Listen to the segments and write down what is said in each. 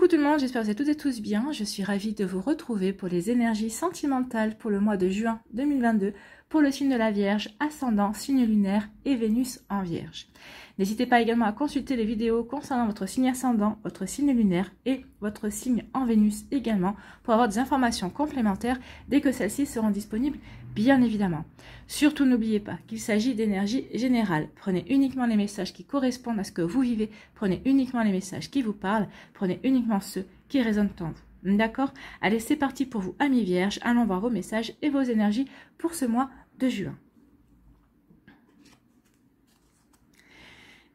Coucou tout le monde, j'espère que vous êtes toutes et tous bien. Je suis ravie de vous retrouver pour les énergies sentimentales pour le mois de juin 2022 pour le signe de la Vierge, ascendant, signe lunaire et Vénus en Vierge. N'hésitez pas également à consulter les vidéos concernant votre signe ascendant, votre signe lunaire et votre signe en Vénus également pour avoir des informations complémentaires dès que celles-ci seront disponibles, bien évidemment. Surtout n'oubliez pas qu'il s'agit d'énergie générale. Prenez uniquement les messages qui correspondent à ce que vous vivez, prenez uniquement les messages qui vous parlent, prenez uniquement ceux qui résonnent en vous. D'accord? Allez, c'est parti pour vous, amis vierges. Allons voir vos messages et vos énergies pour ce mois de juin.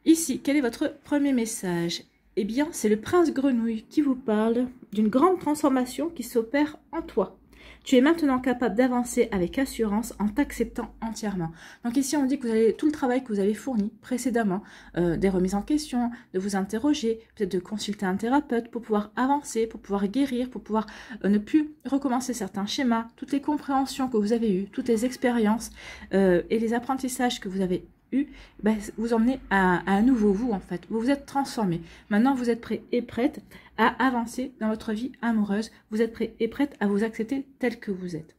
Ici, quel est votre premier message? Eh bien, c'est le prince grenouille qui vous parle d'une grande transformation qui s'opère en toi. Tu es maintenant capable d'avancer avec assurance en t'acceptant entièrement. Donc ici, on dit que vous avez tout le travail que vous avez fourni précédemment, des remises en question, de vous interroger, peut-être de consulter un thérapeute pour pouvoir avancer, pour pouvoir guérir, pour pouvoir ne plus recommencer certains schémas, toutes les compréhensions que vous avez eues, toutes les expériences et les apprentissages que vous avez vous emmenez à un nouveau vous en fait. Vous vous êtes transformé. Maintenant, vous êtes prêt et prête à avancer dans votre vie amoureuse. Vous êtes prêt et prête à vous accepter tel que vous êtes.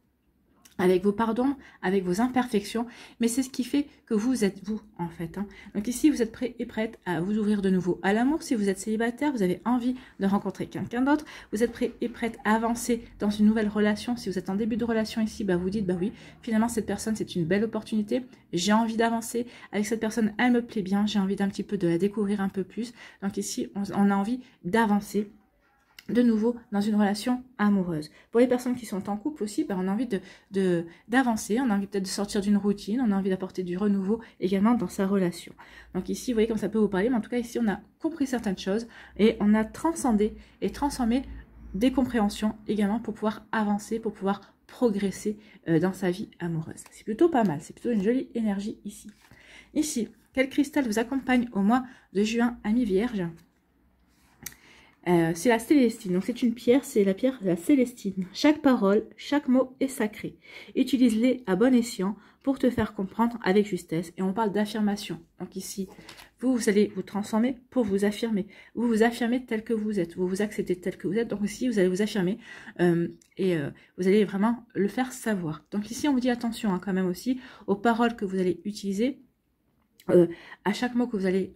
Avec vos pardons, avec vos imperfections, mais c'est ce qui fait que vous êtes vous, en fait. Donc ici, vous êtes prêt et prête à vous ouvrir de nouveau à l'amour. Si vous êtes célibataire, vous avez envie de rencontrer quelqu'un d'autre. Vous êtes prêt et prête à avancer dans une nouvelle relation. Si vous êtes en début de relation ici, vous dites, oui, finalement, cette personne, c'est une belle opportunité. J'ai envie d'avancer avec cette personne, elle me plaît bien. J'ai envie d'un petit peu de la découvrir un peu plus. Donc ici, on a envie d'avancer de nouveau dans une relation amoureuse. Pour les personnes qui sont en couple aussi, on a envie d'avancer, on a envie peut-être de sortir d'une routine, on a envie d'apporter du renouveau également dans sa relation. Donc ici, vous voyez comme ça peut vous parler, mais en tout cas ici, on a compris certaines choses et on a transcendé et transformé des compréhensions également pour pouvoir avancer, pour pouvoir progresser dans sa vie amoureuse. C'est plutôt pas mal, c'est plutôt une jolie énergie ici. Ici, quel cristal vous accompagne au mois de juin, amis vierges? C'est la célestine, donc c'est une pierre, c'est la pierre de la célestine. Chaque parole, chaque mot est sacré. Utilise-les à bon escient pour te faire comprendre avec justesse. Et on parle d'affirmation. Donc ici, vous allez vous transformer pour vous affirmer. Vous vous affirmez tel que vous êtes. Vous vous acceptez tel que vous êtes. Donc ici, vous allez vous affirmer vous allez vraiment le faire savoir. Donc ici, on vous dit attention quand même aussi aux paroles que vous allez utiliser, à chaque mot que vous allez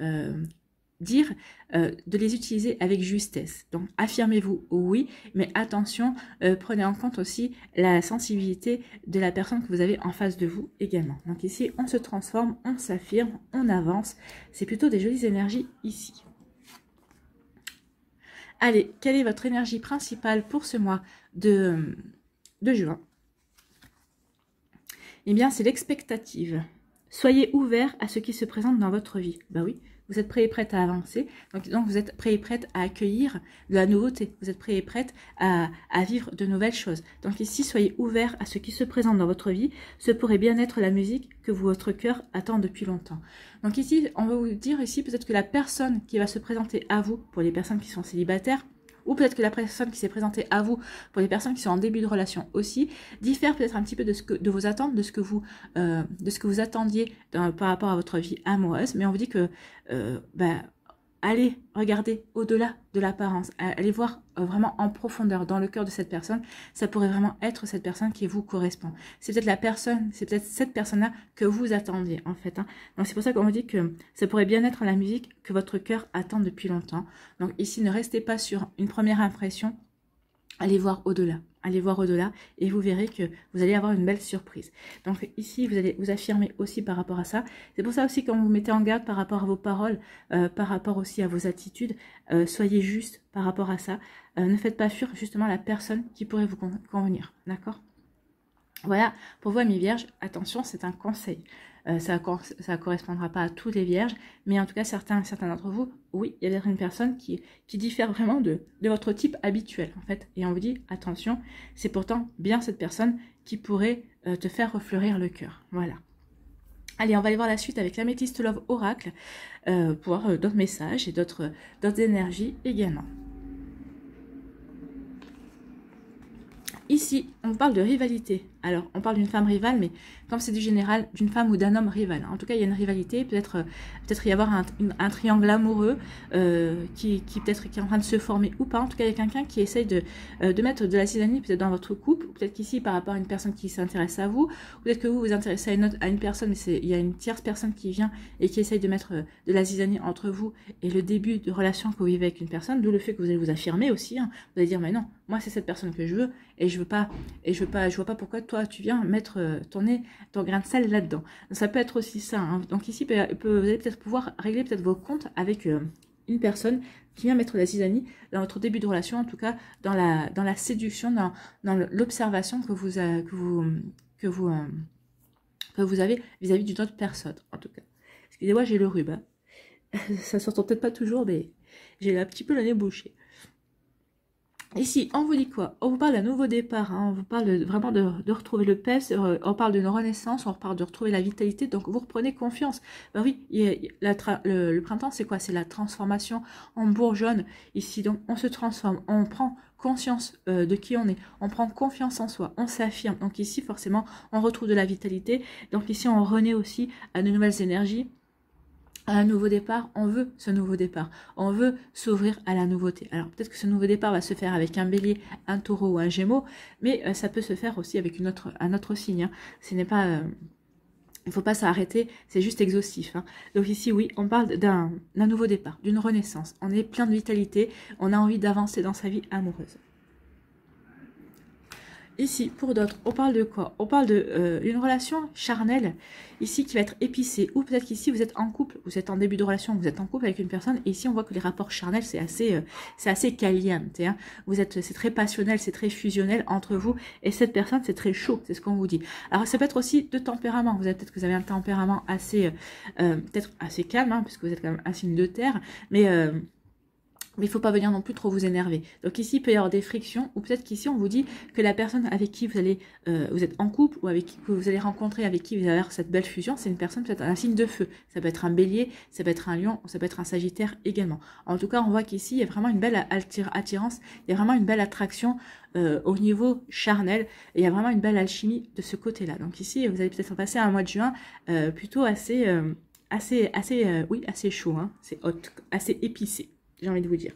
dire, de les utiliser avec justesse. Donc affirmez-vous, oui, mais attention, prenez en compte aussi la sensibilité de la personne que vous avez en face de vous également. Donc ici, on se transforme, on s'affirme, on avance. C'est plutôt des jolies énergies ici. Allez, quelle est votre énergie principale pour ce mois de juin? Eh bien, c'est l'expectative. Soyez ouvert à ce qui se présente dans votre vie. Oui, vous êtes prêt et prête à avancer. Donc vous êtes prêt et prête à accueillir de la nouveauté. Vous êtes prêt et prête à vivre de nouvelles choses. Donc ici, soyez ouvert à ce qui se présente dans votre vie. Ce pourrait bien être la musique que votre cœur attend depuis longtemps. Donc ici, on va vous dire ici peut-être que la personne qui va se présenter à vous, pour les personnes qui sont célibataires, ou peut-être que la personne qui s'est présentée à vous, pour les personnes qui sont en début de relation aussi, diffère peut-être un petit peu de vos attentes, de ce que vous attendiez par rapport à votre vie amoureuse. Mais on vous dit que allez regarder au-delà de l'apparence, allez voir vraiment en profondeur dans le cœur de cette personne. Ça pourrait vraiment être cette personne qui vous correspond. C'est peut-être cette personne-là que vous attendiez en fait. Donc c'est pour ça qu'on vous dit que ça pourrait bien être la musique que votre cœur attend depuis longtemps. Donc ici, ne restez pas sur une première impression. Allez voir au-delà. Allez voir au-delà et vous verrez que vous allez avoir une belle surprise. Donc ici, vous allez vous affirmer aussi par rapport à ça. C'est pour ça aussi quand vous vous mettez en garde par rapport à vos paroles, par rapport aussi à vos attitudes, soyez juste par rapport à ça. Ne faites pas fuir justement la personne qui pourrait vous convenir. D'accord ? Voilà, pour vous, amis vierges, attention, c'est un conseil. Ça ne correspondra pas à tous les vierges, mais en tout cas, certains d'entre vous, oui, il y a peut-être une personne qui diffère vraiment de votre type habituel, en fait. Et on vous dit, attention, c'est pourtant bien cette personne qui pourrait te faire refleurir le cœur. Voilà. Allez, on va aller voir la suite avec l'Améthyste Love Oracle, pour voir d'autres messages et d'autres énergies également. Ici, on parle de rivalité. Alors, on parle d'une femme rivale, mais comme c'est du général, d'une femme ou d'un homme rival. En tout cas, il y a une rivalité. Peut-être y avoir un triangle amoureux qui peut-être qui est en train de se former ou pas. En tout cas, il y a quelqu'un qui essaye de mettre de la zizanie peut-être dans votre couple. Peut-être qu'ici, par rapport à une personne qui s'intéresse à vous, peut-être que vous vous intéressez à une personne, mais il y a une tierce personne qui vient et qui essaye de mettre de la zizanie entre vous et le début de relation que vous vivez avec une personne. D'où le fait que vous allez vous affirmer aussi. Hein. Vous allez dire, mais non, moi, c'est cette personne que je veux et je vois pas pourquoi toi tu viens mettre ton grain de sel là-dedans. Ça peut être aussi ça. Hein. Donc ici, vous allez peut-être pouvoir régler peut-être vos comptes avec une personne qui vient mettre la zizanie dans votre début de relation, en tout cas dans la séduction, dans l'observation que vous avez vis-à-vis d'une autre personne, en tout cas. Excusez-moi, j'ai le rhume. Hein. Ça s'entend peut-être pas toujours, mais j'ai un petit peu le nez bouché. Ici, on vous dit quoi? On vous parle d'un nouveau départ, hein. On vous parle vraiment de retrouver le PES, on parle d'une renaissance, on parle de retrouver la vitalité, donc vous reprenez confiance. Ben oui, le printemps, c'est quoi? C'est la transformation, on bourgeonne ici, donc on se transforme, on prend conscience de qui on prend confiance en soi, on s'affirme. Donc ici, forcément, on retrouve de la vitalité, donc ici, on renaît aussi à de nouvelles énergies. Un nouveau départ, on veut ce nouveau départ, on veut s'ouvrir à la nouveauté. Alors peut-être que ce nouveau départ va se faire avec un bélier, un taureau ou un gémeau, mais ça peut se faire aussi avec un autre signe. Hein. Ce n'est pas, il ne faut pas s'arrêter, c'est juste exhaustif. Hein. Donc ici, oui, on parle d'un nouveau départ, d'une renaissance. On est plein de vitalité, on a envie d'avancer dans sa vie amoureuse. Ici, pour d'autres, on parle de quoi? On parle d'une relation charnelle, ici, qui va être épicée. Ou peut-être qu'ici, vous êtes en couple, vous êtes en début de relation, vous êtes en couple avec une personne. Et ici, on voit que les rapports charnels, c'est assez caliente. Hein. C'est très passionnel, c'est très fusionnel entre vous. Et cette personne, c'est très chaud, c'est ce qu'on vous dit. Alors, ça peut être aussi de tempérament. Peut-être que vous avez un tempérament assez, peut-être assez calme, hein, puisque vous êtes quand même un signe de terre. Mais il ne faut pas venir non plus trop vous énerver. Donc ici, il peut y avoir des frictions, ou peut-être qu'ici, on vous dit que la personne avec qui vous êtes en couple, ou avec qui que vous allez rencontrer, avec qui vous allez avoir cette belle fusion, c'est une personne peut-être un signe de feu. Ça peut être un bélier, ça peut être un lion, ça peut être un sagittaire également. En tout cas, on voit qu'ici, il y a vraiment une belle attirance, il y a vraiment une belle attraction au niveau charnel, et il y a vraiment une belle alchimie de ce côté-là. Donc ici, vous allez peut-être passer un mois de juin plutôt assez chaud, hein. C'est hot, assez épicé. J'ai envie de vous dire.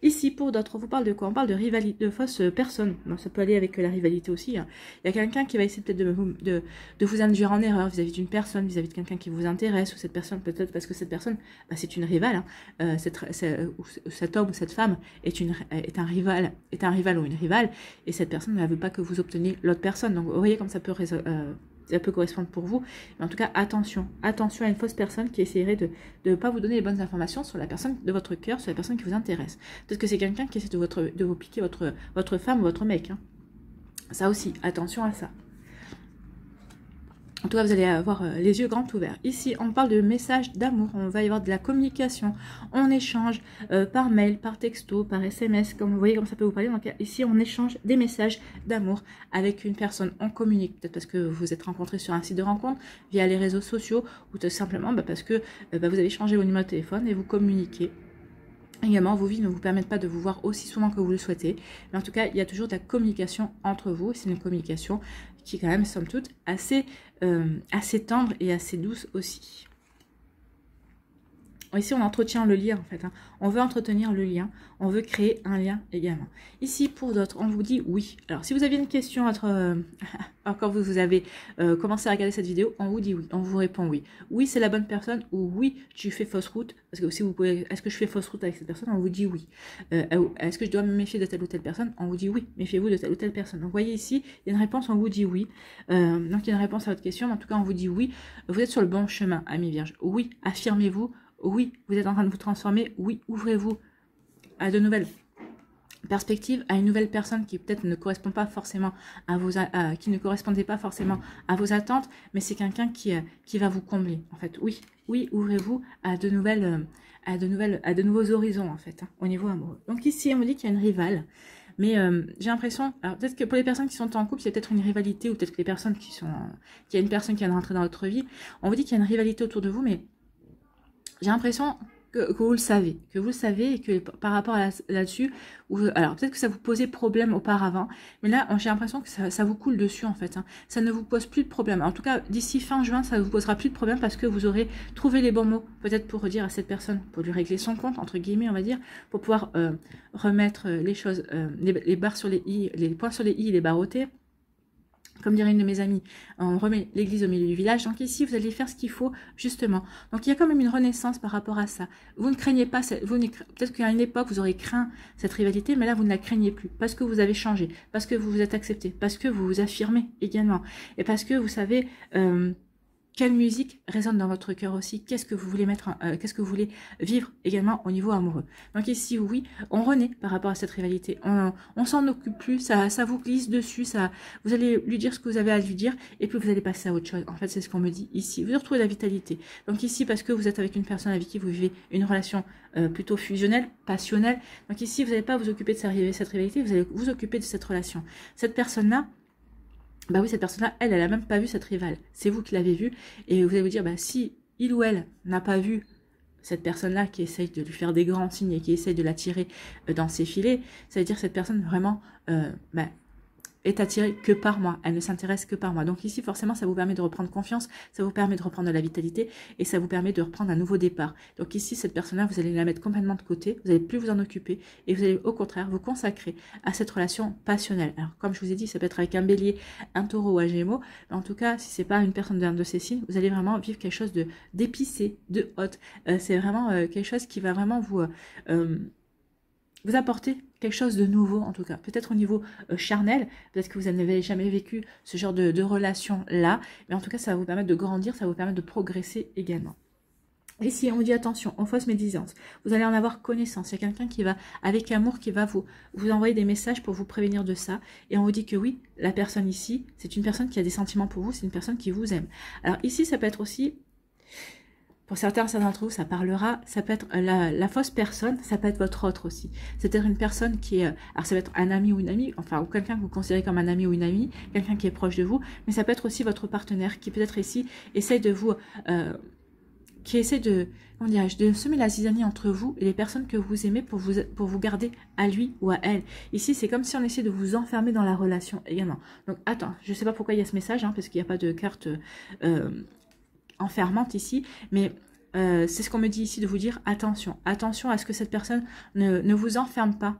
Ici, pour d'autres, on vous parle de quoi? On parle de rivalité, de fausses personnes. Non, ça peut aller avec la rivalité aussi. Hein. Il y a quelqu'un qui va essayer peut-être de vous induire en erreur vis-à-vis d'une personne, vis-à-vis de quelqu'un qui vous intéresse, ou cette personne, peut-être parce que cette personne, bah, c'est une rivale. Hein. Cet homme ou cette femme est un rival ou une rivale, et cette personne ne veut pas que vous obteniez l'autre personne. Donc, vous voyez comme ça peut correspondre pour vous. Mais en tout cas, attention à une fausse personne qui essaierait de ne pas vous donner les bonnes informations sur la personne de votre cœur, sur la personne qui vous intéresse. Peut-être que c'est quelqu'un qui essaie de vous piquer votre femme ou votre mec. Hein. Ça aussi, attention à ça. En tout cas, vous allez avoir les yeux grands ouverts. Ici, on parle de messages d'amour. On va y avoir de la communication. On échange par mail, par texto, par SMS. Comme vous voyez, comme ça peut vous parler. Donc ici, on échange des messages d'amour avec une personne. On communique. Peut-être parce que vous vous êtes rencontrés sur un site de rencontre, via les réseaux sociaux, ou tout simplement parce que vous avez changé vos numéros de téléphone et vous communiquez. Également, vos vies ne vous permettent pas de vous voir aussi souvent que vous le souhaitez. Mais en tout cas, il y a toujours de la communication entre vous. C'est une communication qui est quand même, somme toute, assez tendre et assez douce aussi. Ici, on entretient le lien, en fait. Hein. On veut entretenir le lien. On veut créer un lien également. Ici, pour d'autres, on vous dit oui. Alors, si vous aviez une question quand vous avez commencé à regarder cette vidéo, on vous dit oui. On vous répond oui. Oui, c'est la bonne personne, ou oui, tu fais fausse route. Parce que si vous pouvez, est-ce que je fais fausse route avec cette personne? On vous dit oui. Est-ce que je dois me méfier de telle ou telle personne? On vous dit oui. Méfiez-vous de telle ou telle personne. Donc, vous voyez ici, il y a une réponse, on vous dit oui. Donc, il y a une réponse à votre question, mais en tout cas, on vous dit oui. Vous êtes sur le bon chemin, amis vierges. Oui, affirmez-vous. Oui, vous êtes en train de vous transformer. Oui, ouvrez-vous à de nouvelles perspectives, à une nouvelle personne qui peut-être ne correspond pas forcément qui ne correspondait pas forcément à vos attentes, mais c'est quelqu'un qui va vous combler. En fait, oui, ouvrez-vous à de nouveaux horizons en fait, hein, au niveau amoureux. Donc ici, on me dit qu'il y a une rivale. Mais j'ai l'impression, alors peut-être que pour les personnes qui sont en couple, il y a peut-être une rivalité, ou peut-être que les personnes qu'il y a une personne qui vient de rentrer dans votre vie, on vous dit qu'il y a une rivalité autour de vous, mais j'ai l'impression que vous le savez et que par rapport à là-dessus, alors peut-être que ça vous posait problème auparavant, mais là j'ai l'impression que ça vous coule dessus en fait, hein. Ça ne vous pose plus de problème. En tout cas, d'ici fin juin, ça ne vous posera plus de problème parce que vous aurez trouvé les bons mots, peut-être pour dire à cette personne, pour lui régler son compte, entre guillemets, on va dire, pour pouvoir remettre les choses, les barres sur les i, les points sur les i, les barres au t. Comme dirait une de mes amies, on remet l'église au milieu du village. Donc ici, vous allez faire ce qu'il faut, justement. Donc il y a quand même une renaissance par rapport à ça. Vous ne craignez pas, peut-être qu'à une époque, vous aurez craint cette rivalité, mais là, vous ne la craignez plus. Parce que vous avez changé, parce que vous vous êtes accepté, parce que vous vous affirmez également. Et parce que vous savez... quelle musique résonne dans votre cœur aussi? Qu'est-ce que vous voulez qu'est-ce que vous voulez vivre également au niveau amoureux? Donc ici, oui, on renaît par rapport à cette rivalité. On s'en occupe plus, ça vous glisse dessus, vous allez lui dire ce que vous avez à lui dire, et puis vous allez passer à autre chose. En fait, c'est ce qu'on me dit ici. Vous retrouvez la vitalité. Donc ici, parce que vous êtes avec une personne avec qui vous vivez une relation plutôt fusionnelle, passionnelle. Donc ici, vous n'allez pas vous occuper de cette rivalité, vous allez vous occuper de cette relation. Cette personne-là, bah oui, cette personne-là, elle a même pas vu cette rivale. C'est vous qui l'avez vue. Et vous allez vous dire, bah si il ou elle n'a pas vu cette personne-là qui essaye de lui faire des grands signes et qui essaye de l'attirer dans ses filets, ça veut dire que cette personne vraiment est attirée que par moi. Elle ne s'intéresse que par moi. Donc ici, forcément, ça vous permet de reprendre confiance, ça vous permet de reprendre de la vitalité et ça vous permet de reprendre un nouveau départ. Donc ici, cette personne-là, vous allez la mettre complètement de côté, vous n'allez plus vous en occuper et vous allez au contraire vous consacrer à cette relation passionnelle. Alors, comme je vous ai dit, ça peut être avec un bélier, un taureau ou un gémeaux, mais en tout cas, si c'est pas une personne d'un de ces signes, vous allez vraiment vivre quelque chose d'épicé, de haute. C'est vraiment quelque chose qui va vraiment vous apporter quelque chose de nouveau, en tout cas. Peut-être au niveau charnel, peut-être que vous n'avez jamais vécu ce genre de relation-là, mais en tout cas, ça va vous permettre de grandir, ça va vous permettre de progresser également. Et si on dit attention, en fausse médisance, vous allez en avoir connaissance. Il y a quelqu'un qui va, avec amour, qui va vous envoyer des messages pour vous prévenir de ça. Et on vous dit que oui, la personne ici, c'est une personne qui a des sentiments pour vous, c'est une personne qui vous aime. Alors ici, ça peut être aussi... Pour certains d'entre vous, ça parlera, ça peut être la fausse personne, ça peut être votre autre aussi. C'est-à-dire une personne qui est, alors ça peut être un ami ou une amie, enfin, ou quelqu'un que vous considérez comme un ami ou une amie, quelqu'un qui est proche de vous, mais ça peut être aussi votre partenaire qui peut-être ici essaye de vous, qui essaie de, comment dirais-je, de semer la zizanie entre vous et les personnes que vous aimez pour vous garder à lui ou à elle. Ici, c'est comme si on essayait de vous enfermer dans la relation également. Donc, attends, je ne sais pas pourquoi il y a ce message, hein, parce qu'il n'y a pas de carte enfermante ici, mais c'est ce qu'on me dit ici de vous dire attention, attention à ce que cette personne ne vous enferme pas.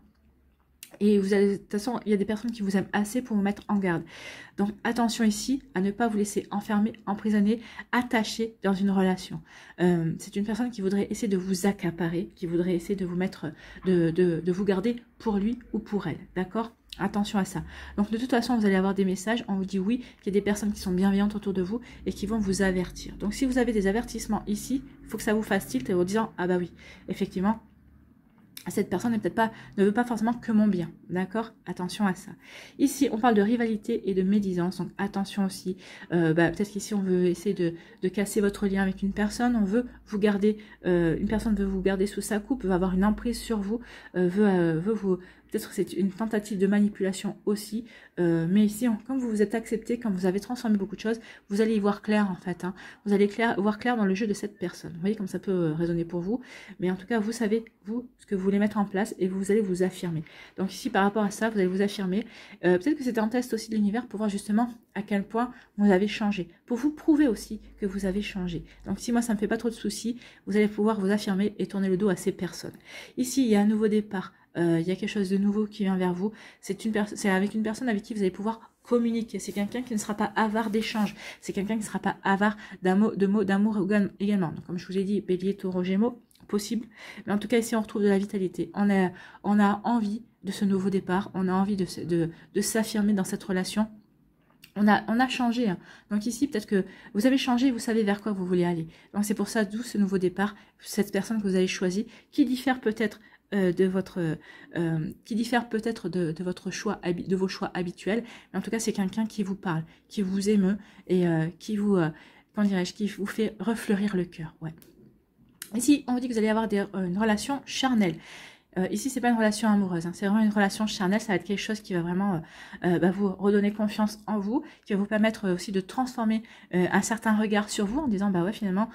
Et vous allez, de toute façon, il y a des personnes qui vous aiment assez pour vous mettre en garde. Donc attention ici à ne pas vous laisser enfermer, emprisonner, attacher dans une relation. C'est une personne qui voudrait essayer de vous accaparer, qui voudrait essayer de vous mettre, de vous garder pour lui ou pour elle. D'accord ? Attention à ça. Donc de toute façon, vous allez avoir des messages. On vous dit oui, qu'il y a des personnes qui sont bienveillantes autour de vous et qui vont vous avertir. Donc si vous avez des avertissements ici, il faut que ça vous fasse tilt et vous disant ah bah oui, effectivement, cette personne ne veut pas forcément que mon bien, d'accord? Attention à ça. Ici, on parle de rivalité et de médisance, donc attention aussi. Peut-être qu'ici, on veut essayer de casser votre lien avec une personne, on veut vous garder, une personne veut vous garder sous sa coupe, veut avoir une emprise sur vous, veut vous... Peut-être que c'est une tentative de manipulation aussi. Mais ici, comme vous vous êtes accepté, comme vous avez transformé beaucoup de choses, vous allez y voir clair en fait. Hein. Vous allez voir clair dans le jeu de cette personne. Vous voyez comme ça peut résonner pour vous. Mais en tout cas, vous savez, vous, ce que vous voulez mettre en place et vous allez vous affirmer. Donc ici, par rapport à ça, vous allez vous affirmer. Peut-être que c'était un test aussi de l'univers pour voir justement à quel point vous avez changé. Pour vous prouver aussi que vous avez changé. Donc si moi, ça ne me fait pas trop de soucis, vous allez pouvoir vous affirmer et tourner le dos à ces personnes. Ici, il y a un nouveau départ. Il y a quelque chose de nouveau qui vient vers vous. C'est avec une personne avec qui vous allez pouvoir communiquer. C'est quelqu'un qui ne sera pas avare d'échanges. C'est quelqu'un qui ne sera pas avare d'amour également. Donc, comme je vous ai dit, bélier, taureau, gémeaux, possible. Mais en tout cas, ici, on retrouve de la vitalité. On a envie de ce nouveau départ. On a envie de s'affirmer dans cette relation. On a changé. Hein. Donc ici, peut-être que vous avez changé et vous savez vers quoi vous voulez aller. Donc c'est pour ça, d'où ce nouveau départ, cette personne que vous avez choisie, qui diffère peut-être de votre choix, de vos choix habituels. Mais en tout cas, c'est quelqu'un qui vous parle, qui vous émeut et qui vous, comment dirais-je, qui vous fait refleurir le cœur. Ouais. Ici, on vous dit que vous allez avoir une relation charnelle. Ici, c'est pas une relation amoureuse, hein, c'est vraiment une relation charnelle. Ça va être quelque chose qui va vraiment vous redonner confiance en vous, qui va vous permettre aussi de transformer un certain regard sur vous en disant bah ouais finalement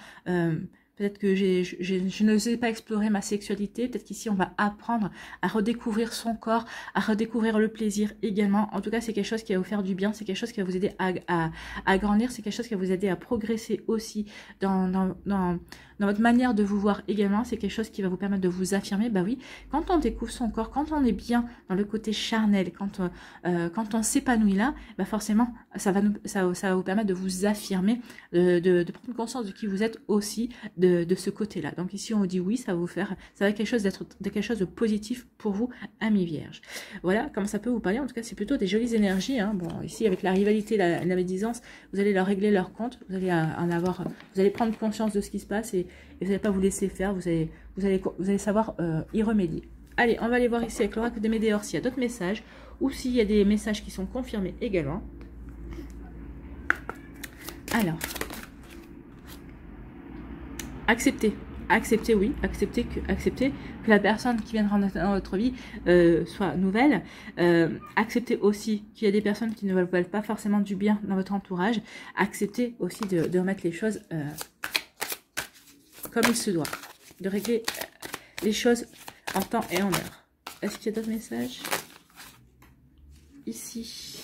peut-être que je ne sais pas explorer ma sexualité, peut-être qu'ici on va apprendre à redécouvrir son corps, à redécouvrir le plaisir également. En tout cas, c'est quelque chose qui va vous faire du bien, c'est quelque chose qui va vous aider à grandir, c'est quelque chose qui va vous aider à progresser aussi dans votre manière de vous voir également. C'est quelque chose qui va vous permettre de vous affirmer. Bah oui, quand on découvre son corps, quand on est bien dans le côté charnel, quand on s'épanouit là, bah forcément, ça va vous permettre de vous affirmer, de prendre conscience de qui vous êtes aussi de ce côté-là. Donc ici, on vous dit oui, ça va être quelque chose de positif pour vous, amis vierges. Voilà, comment ça peut vous parler. En tout cas, c'est plutôt des jolies énergies. Hein. Bon, ici, avec la rivalité, la médisance, vous allez leur régler leur compte, vous allez prendre conscience de ce qui se passe et vous n'allez pas vous laisser faire, vous allez savoir y remédier. Allez, on va aller voir ici avec l'oracle des Médéors s'il y a d'autres messages ou s'il y a des messages qui sont confirmés également. Alors, acceptez, oui, acceptez que la personne qui viendra dans votre vie soit nouvelle. Acceptez aussi qu'il y a des personnes qui ne veulent pas forcément du bien dans votre entourage. Acceptez aussi de remettre les choses comme il se doit, de régler les choses en temps et en heure. Est-ce qu'il y a d'autres messages? Ici,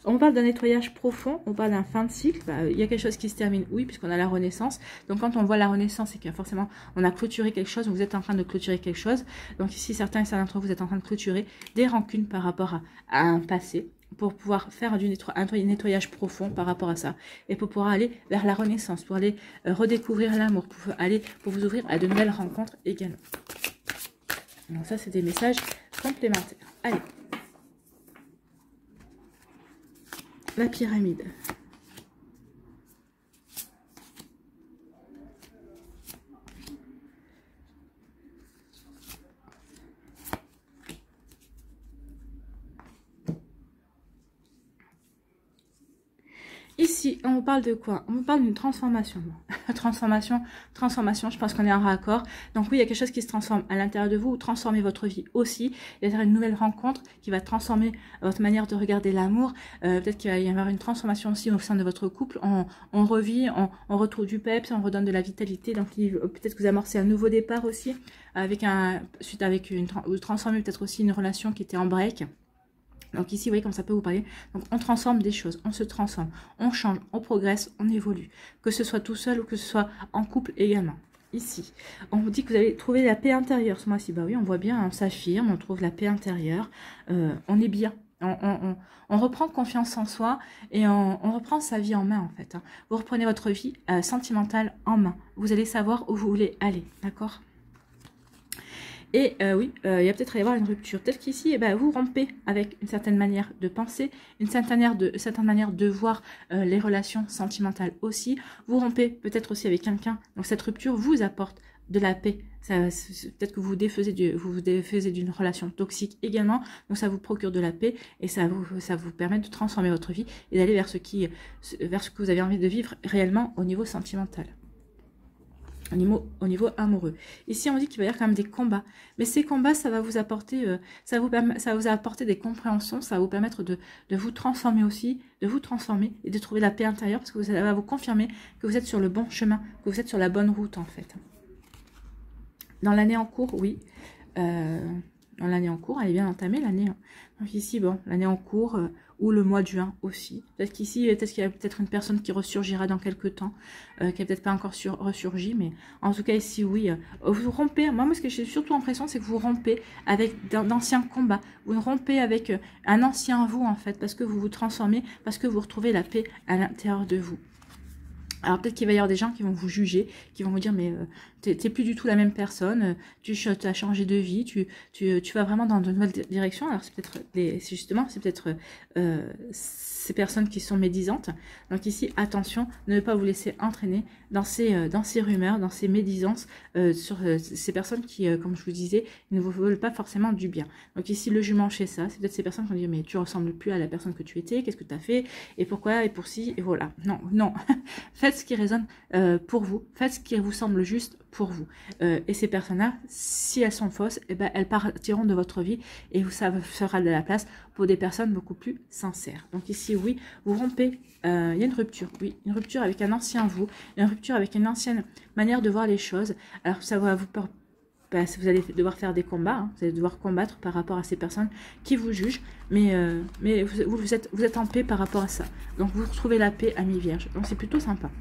on parle d'un nettoyage profond, on parle d'un fin de cycle. Bah, il y a quelque chose qui se termine, oui, puisqu'on a la renaissance. Donc quand on voit la renaissance, c'est que forcément on a clôturé quelque chose, vous êtes en train de clôturer quelque chose. Donc ici, certains d'entre vous êtes en train de clôturer des rancunes par rapport à un passé, pour pouvoir faire un nettoyage profond par rapport à ça, et pour pouvoir aller vers la renaissance, pour aller redécouvrir l'amour, pour vous ouvrir à de nouvelles rencontres également. Donc ça, c'est des messages complémentaires. Allez, la pyramide. Ici, on vous parle de quoi? On vous parle d'une transformation. transformation, je pense qu'on est en raccord. Donc oui, il y a quelque chose qui se transforme à l'intérieur de vous, transformer votre vie aussi. Il y a une nouvelle rencontre qui va transformer votre manière de regarder l'amour. Peut-être qu'il va y avoir une transformation aussi au sein de votre couple. On revit, on retrouve du peps, on redonne de la vitalité. Donc peut-être que vous amorcez un nouveau départ aussi, vous transformez peut-être aussi une relation qui était en break. Donc ici, vous voyez comme ça peut vous parler. Donc on transforme des choses, on se transforme, on change, on progresse, on évolue. Que ce soit tout seul ou que ce soit en couple également. Ici, on vous dit que vous allez trouver la paix intérieure ce mois-ci. Bah oui, on voit bien, on s'affirme, on trouve la paix intérieure, on est bien. On reprend confiance en soi et on reprend sa vie en main en fait. Hein. Vous reprenez votre vie sentimentale en main. Vous allez savoir où vous voulez aller, d'accord ? Et oui, il va peut-être y avoir une rupture. Peut-être qu'ici, vous rompez avec une certaine manière de penser, une certaine manière de voir les relations sentimentales aussi. Vous rompez peut-être aussi avec quelqu'un. Donc cette rupture vous apporte de la paix. Peut-être que vous vous défaisez d'une relation toxique également. Donc ça vous procure de la paix et ça vous permet de transformer votre vie et d'aller vers ce que vous avez envie de vivre réellement au niveau sentimental. Au niveau amoureux. Ici, on dit qu'il va y avoir quand même des combats. Mais ces combats, ça va vous apporter, ça va vous apporter des compréhensions, ça va vous permettre de vous transformer aussi, de vous transformer et de trouver la paix intérieure parce que ça va vous confirmer que vous êtes sur le bon chemin, que vous êtes sur la bonne route en fait. Dans l'année en cours, oui. Dans l'année en cours, elle est bien entamée l'année. Donc ici, bon, l'année en cours ou le mois de juin aussi. Peut-être qu'ici, peut-être qu'il y a peut-être une personne qui ressurgira dans quelques temps, qui n'a peut-être pas encore ressurgi, mais en tout cas ici, oui, vous rompez. Moi, ce que j'ai surtout l'impression, c'est que vous rompez avec d'anciens combats. Vous rompez avec un ancien vous, en fait, parce que vous vous transformez, parce que vous retrouvez la paix à l'intérieur de vous. Alors peut-être qu'il va y avoir des gens qui vont vous juger, qui vont vous dire mais t'es plus du tout la même personne, tu as changé de vie, tu vas vraiment dans de nouvelles directions. Alors c'est peut-être ces personnes qui sont médisantes. Donc ici attention, ne pas vous laisser entraîner dans ces rumeurs, dans ces médisances sur ces personnes qui, comme je vous disais, ne vous veulent pas forcément du bien. Donc ici le jugement chez ça, c'est peut-être ces personnes qui vont dire mais tu ressembles plus à la personne que tu étais, qu'est-ce que tu as fait et pourquoi et pour ci et voilà. Non. Faites ce qui résonne pour vous, faites ce qui vous semble juste pour vous. Et ces personnes-là, si elles sont fausses, eh ben, elles partiront de votre vie et ça fera de la place pour des personnes beaucoup plus sincères. Donc ici, oui, vous rompez, il y a une rupture, oui, une rupture avec un ancien vous, une rupture avec une ancienne manière de voir les choses. Alors ça va vous vous allez devoir faire des combats, hein, vous allez devoir combattre par rapport à ces personnes qui vous jugent, mais vous êtes en paix par rapport à ça. Donc vous retrouvez la paix, amis vierges, donc c'est plutôt sympa.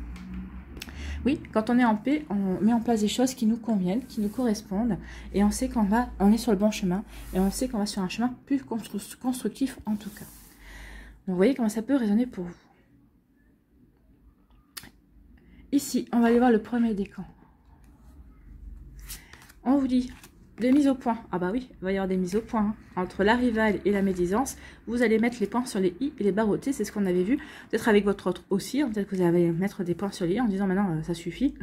Oui, quand on est en paix, on met en place des choses qui nous conviennent, qui nous correspondent, et on sait on est sur le bon chemin, et on sait qu'on va sur un chemin plus constructif en tout cas. Donc vous voyez comment ça peut résonner pour vous. Ici, on va aller voir le premier décan. On vous dit des mises au point. Ah bah oui, il va y avoir des mises au point. Hein. Entre la rivale et la médisance, vous allez mettre les points sur les i et les barres au t. C'est ce qu'on avait vu. Peut-être avec votre autre aussi. Peut-être que vous allez mettre des points sur les i en disant maintenant ça suffit.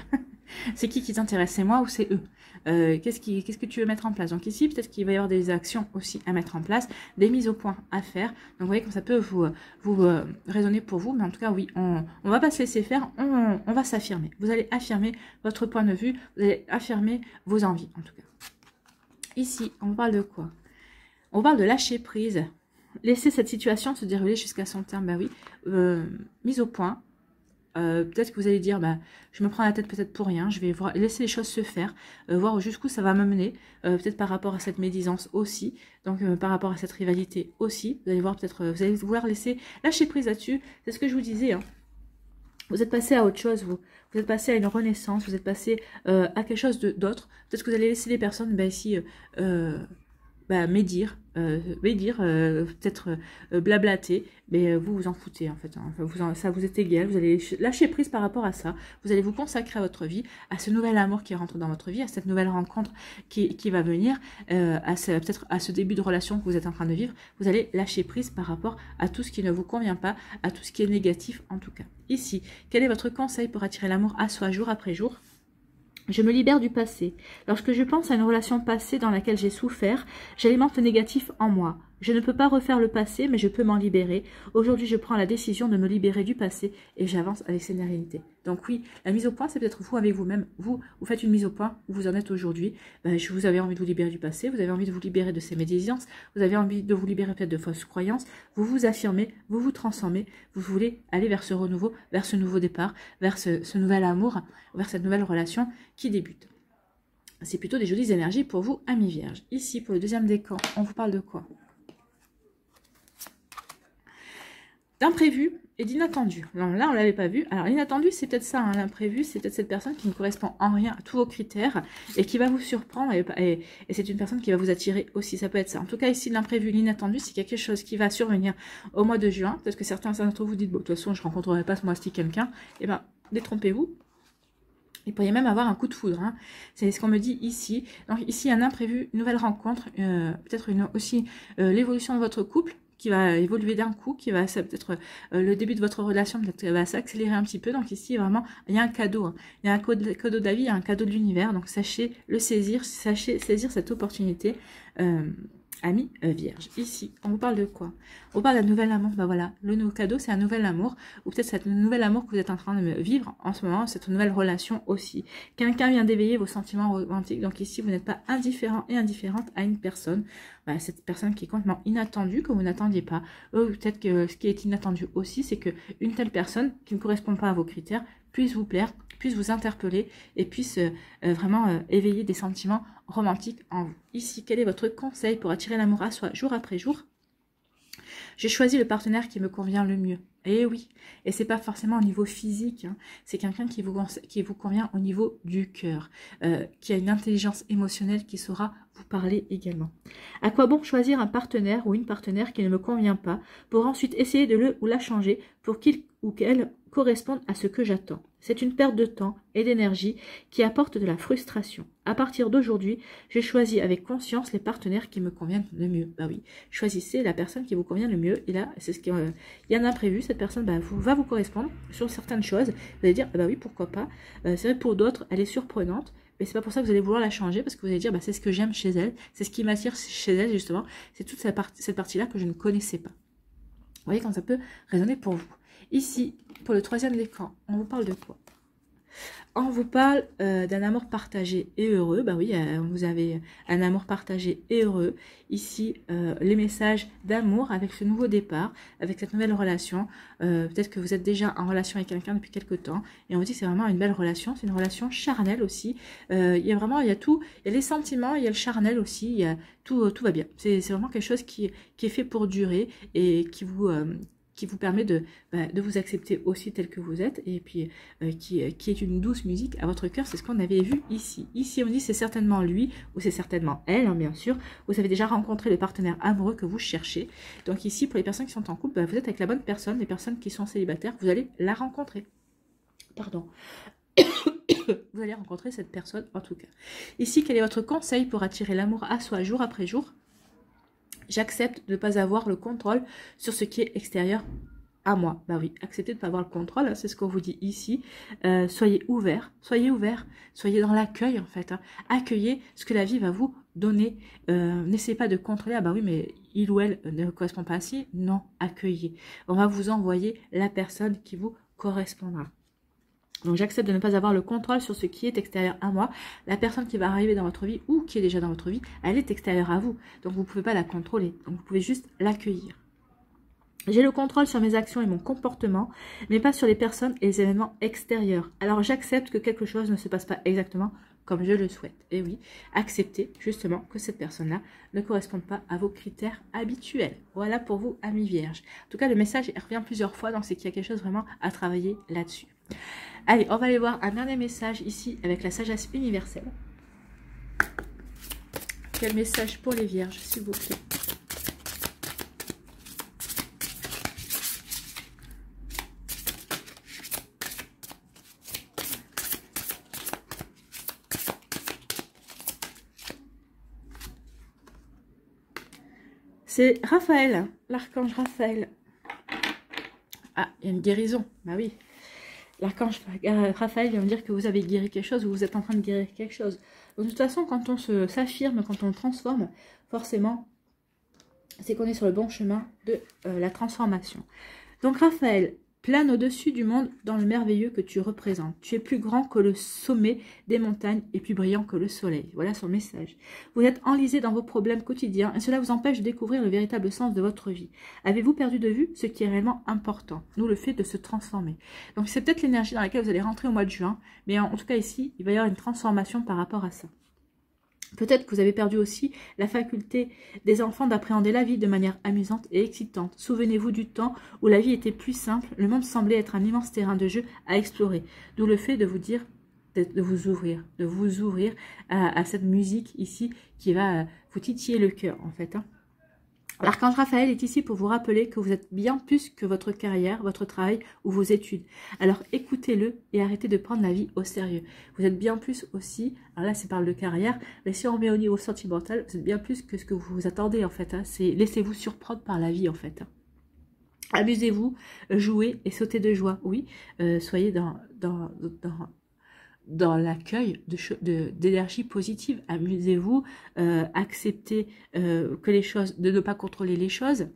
C'est qui t'intéresse? C'est moi ou c'est eux? Qu'est-ce que tu veux mettre en place? Donc ici, peut-être qu'il va y avoir des actions aussi à mettre en place, des mises au point à faire. Donc vous voyez comme ça peut vous raisonner pour vous. Mais en tout cas, oui, on va pas se laisser faire. On va s'affirmer. Vous allez affirmer votre point de vue. Vous allez affirmer vos envies en tout cas. Ici, on parle de quoi? On parle de lâcher prise. Laisser cette situation se dérouler jusqu'à son terme. Bah oui, mise au point. Peut-être que vous allez dire, bah, je me prends la tête peut-être pour rien. Je vais laisser les choses se faire, voir jusqu'où ça va m'amener. Peut-être par rapport à cette médisance aussi. Donc par rapport à cette rivalité aussi. Vous allez voir peut-être, vous allez vouloir lâcher prise là-dessus. C'est ce que je vous disais. Hein. Vous êtes passé à autre chose, vous êtes passé à une renaissance, vous êtes passé à quelque chose d'autre. Peut-être que vous allez laisser les personnes ici médire, peut-être blablater, mais vous vous en foutez en fait. Hein. Ça vous est égal, vous allez lâcher prise par rapport à ça. Vous allez vous consacrer à votre vie, à ce nouvel amour qui rentre dans votre vie, à cette nouvelle rencontre qui va venir, peut-être à ce début de relation que vous êtes en train de vivre. Vous allez lâcher prise par rapport à tout ce qui ne vous convient pas, à tout ce qui est négatif en tout cas. Ici, quel est votre conseil pour attirer l'amour à soi jour après jour ? Je me libère du passé. Lorsque je pense à une relation passée dans laquelle j'ai souffert, j'alimente le négatif en moi. Je ne peux pas refaire le passé, mais je peux m'en libérer. Aujourd'hui, je prends la décision de me libérer du passé et j'avance avec sérénité. Donc oui, la mise au point, c'est peut-être vous avec vous-même. Vous faites une mise au point où vous en êtes aujourd'hui. Vous avez envie de vous libérer du passé, vous avez envie de vous libérer de ces médisances, vous avez envie de vous libérer peut-être de fausses croyances. Vous vous affirmez, vous vous transformez, vous voulez aller vers ce renouveau, vers ce nouveau départ, vers ce nouvel amour, vers cette nouvelle relation qui débute. C'est plutôt des jolies énergies pour vous, amis vierges. Ici, pour le deuxième décan, on vous parle de quoi ? D'imprévu et d'inattendu. Non, là, on ne l'avait pas vu. Alors, l'inattendu, c'est peut-être ça. Hein, l'imprévu, c'est peut-être cette personne qui ne correspond en rien à tous vos critères et qui va vous surprendre. Et c'est une personne qui va vous attirer aussi. Ça peut être ça. En tout cas, ici, l'imprévu, l'inattendu, c'est quelque chose qui va survenir au mois de juin. Peut-être que certains d'entre vous dites, bon, de toute façon, je ne rencontrerai pas ce mois-ci quelqu'un. Eh bien, détrompez-vous. Il pourrait même avoir un coup de foudre. Hein. C'est ce qu'on me dit ici. Donc, ici, un imprévu, une nouvelle rencontre. Peut-être aussi l'évolution de votre couple, qui va évoluer d'un coup, qui va peut-être le début de votre relation peut-être va s'accélérer un petit peu. Donc ici vraiment il y a un cadeau, hein. Il y a un cadeau de la vie, il y a un cadeau de l'univers. Donc sachez le saisir, sachez saisir cette opportunité. Amis vierges, ici, on vous parle de quoi? On parle d'un nouvel amour. Bah voilà, le nouveau cadeau, c'est un nouvel amour, ou peut-être cet nouvel amour que vous êtes en train de vivre en ce moment, cette nouvelle relation aussi. Quelqu'un vient d'éveiller vos sentiments romantiques, donc ici, vous n'êtes pas indifférent et indifférente à une personne. Bah, cette personne qui est complètement inattendue, que vous n'attendiez pas. Peut-être que ce qui est inattendu aussi, c'est qu'une telle personne qui ne correspond pas à vos critères puisse vous plaire, puisse vous interpeller et puisse vraiment éveiller des sentiments romantiques en vous. Ici, quel est votre conseil pour attirer l'amour à soi jour après jour? J'ai choisi le partenaire qui me convient le mieux. Et oui, et c'est pas forcément au niveau physique, hein. C'est quelqu'un qui vous convient au niveau du cœur, qui a une intelligence émotionnelle qui saura vous parler également. À quoi bon choisir un partenaire ou une partenaire qui ne me convient pas pour ensuite essayer de le ou la changer pour qu'il ou qu'elle corresponde à ce que j'attends? C'est une perte de temps et d'énergie qui apporte de la frustration. À partir d'aujourd'hui, j'ai choisi avec conscience les partenaires qui me conviennent le mieux. Bah oui, choisissez la personne qui vous convient le mieux. Et là, c'est ce qu'il y a un imprévu. Cette personne va vous correspondre sur certaines choses. Vous allez dire, bah oui, pourquoi pas. C'est vrai, pour d'autres, elle est surprenante. Mais c'est pas pour ça que vous allez vouloir la changer, parce que vous allez dire, bah, c'est ce que j'aime chez elle, c'est ce qui m'attire chez elle, justement. C'est toute cette partie-là que je ne connaissais pas. Vous voyez quand ça peut résonner pour vous. Ici, pour le troisième décan, on vous parle de quoi? On vous parle d'un amour partagé et heureux. Bah oui, vous avez un amour partagé et heureux. Ici, les messages d'amour avec ce nouveau départ, avec cette nouvelle relation. Peut-être que vous êtes déjà en relation avec quelqu'un depuis quelque temps. Et on vous dit que c'est vraiment une belle relation. C'est une relation charnelle aussi. Il y a vraiment, il y a tout. Il y a les sentiments, il y a le charnel aussi. Il y a tout va bien. C'est vraiment quelque chose qui est fait pour durer et qui vous permet de vous accepter aussi tel que vous êtes, et puis qui est une douce musique à votre cœur. C'est ce qu'on avait vu ici. Ici, on dit c'est certainement lui, ou c'est certainement elle, hein, bien sûr. Vous avez déjà rencontré le partenaire amoureux que vous cherchez. Donc ici, pour les personnes qui sont en couple, vous êtes avec la bonne personne. Les personnes qui sont célibataires, vous allez la rencontrer. Pardon. Vous allez rencontrer cette personne, en tout cas. Ici, quel est votre conseil pour attirer l'amour à soi jour après jour? J'accepte de ne pas avoir le contrôle sur ce qui est extérieur à moi. Bah oui, acceptez de ne pas avoir le contrôle, hein, c'est ce qu'on vous dit ici. Soyez ouverts, soyez dans l'accueil en fait. Hein. Accueillez ce que la vie va vous donner. N'essayez pas de contrôler, ah bah oui, mais il ou elle ne correspond pas à ci. Non, accueillez. On va vous envoyer la personne qui vous correspondra. Donc j'accepte de ne pas avoir le contrôle sur ce qui est extérieur à moi. La personne qui va arriver dans votre vie ou qui est déjà dans votre vie, elle est extérieure à vous. Donc vous ne pouvez pas la contrôler. Donc vous pouvez juste l'accueillir. J'ai le contrôle sur mes actions et mon comportement, mais pas sur les personnes et les événements extérieurs. Alors j'accepte que quelque chose ne se passe pas exactement comme je le souhaite. Et oui, acceptez justement que cette personne-là ne corresponde pas à vos critères habituels. Voilà pour vous, amis vierges. En tout cas, le message revient plusieurs fois, donc c'est qu'il y a quelque chose vraiment à travailler là-dessus. Allez, on va aller voir un dernier message ici avec la sagesse universelle. Quel message pour les vierges, s'il vous plaît? C'est Raphaël, l'archange Raphaël. Ah, il y a une guérison, bah oui. L'archange Raphaël vient me dire que vous avez guéri quelque chose ou vous êtes en train de guérir quelque chose. Donc, de toute façon, quand on s'affirme, quand on transforme, forcément, c'est qu'on est sur le bon chemin de la transformation. Donc, Raphaël plane au-dessus du monde dans le merveilleux que tu représentes. Tu es plus grand que le sommet des montagnes et plus brillant que le soleil. Voilà son message. Vous êtes enlisé dans vos problèmes quotidiens et cela vous empêche de découvrir le véritable sens de votre vie. Avez-vous perdu de vue ce qui est réellement important, nous le fait de se transformer. Donc c'est peut-être l'énergie dans laquelle vous allez rentrer au mois de juin, mais en tout cas ici, il va y avoir une transformation par rapport à ça. Peut-être que vous avez perdu aussi la faculté des enfants d'appréhender la vie de manière amusante et excitante. Souvenez-vous du temps où la vie était plus simple, le monde semblait être un immense terrain de jeu à explorer. D'où le fait de vous dire, de vous ouvrir à cette musique ici qui va vous titiller le cœur en fait. Hein. L'archange Raphaël est ici pour vous rappeler que vous êtes bien plus que votre carrière, votre travail ou vos études. Alors écoutez-le et arrêtez de prendre la vie au sérieux. Vous êtes bien plus aussi, alors là c'est parle de carrière, mais si on remet au niveau sentimental, vous êtes bien plus que ce que vous vous attendez en fait. Hein. Laissez-vous surprendre par la vie en fait. Hein. Amusez-vous, jouez et sautez de joie. Oui, soyez dans l'accueil d'énergie positive. Amusez-vous, acceptez que les choses, de ne pas contrôler les choses.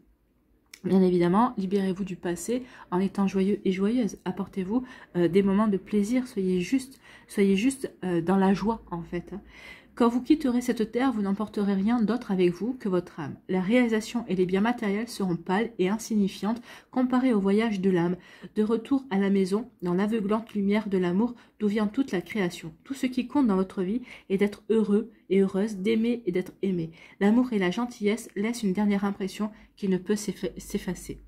Bien évidemment, libérez-vous du passé en étant joyeux et joyeuse. Apportez-vous des moments de plaisir. Soyez juste dans la joie en fait. Quand vous quitterez cette terre, vous n'emporterez rien d'autre avec vous que votre âme. La réalisation et les biens matériels seront pâles et insignifiantes comparés au voyage de l'âme, de retour à la maison, dans l'aveuglante lumière de l'amour d'où vient toute la création. Tout ce qui compte dans votre vie est d'être heureux et heureuse, d'aimer et d'être aimé. L'amour et la gentillesse laissent une dernière impression qui ne peut s'effacer.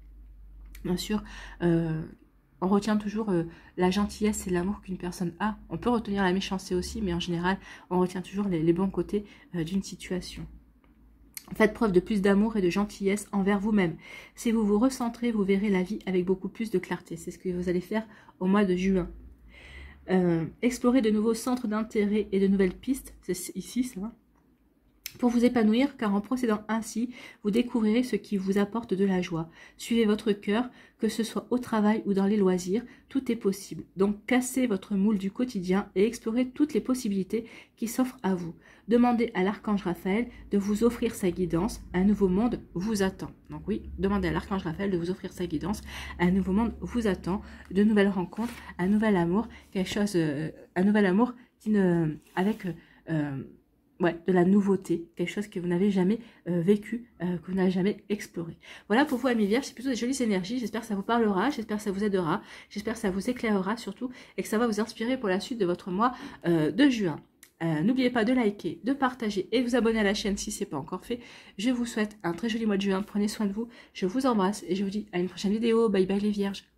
Bien sûr, on retient toujours la gentillesse et l'amour qu'une personne a. On peut retenir la méchanceté aussi, mais en général, on retient toujours les bons côtés d'une situation. Faites preuve de plus d'amour et de gentillesse envers vous-même. Si vous vous recentrez, vous verrez la vie avec beaucoup plus de clarté. C'est ce que vous allez faire au mois de juin. Explorer de nouveaux centres d'intérêt et de nouvelles pistes. C'est ici, ça va. pour vous épanouir, car en procédant ainsi, vous découvrirez ce qui vous apporte de la joie. Suivez votre cœur, que ce soit au travail ou dans les loisirs, tout est possible. Donc cassez votre moule du quotidien et explorez toutes les possibilités qui s'offrent à vous. Demandez à l'archange Raphaël de vous offrir sa guidance, un nouveau monde vous attend. Donc oui, demandez à l'archange Raphaël de vous offrir sa guidance, un nouveau monde vous attend, de nouvelles rencontres, un nouvel amour, quelque chose, un nouvel amour avec ouais, de la nouveauté, quelque chose que vous n'avez jamais vécu, que vous n'avez jamais exploré. Voilà pour vous, amis vierges, c'est plutôt des jolies énergies. J'espère que ça vous parlera, j'espère que ça vous aidera, j'espère que ça vous éclairera surtout et que ça va vous inspirer pour la suite de votre mois de juin. N'oubliez pas de liker, de partager et de vous abonner à la chaîne si ce n'est pas encore fait. Je vous souhaite un très joli mois de juin, prenez soin de vous, je vous embrasse et je vous dis à une prochaine vidéo. Bye bye les vierges.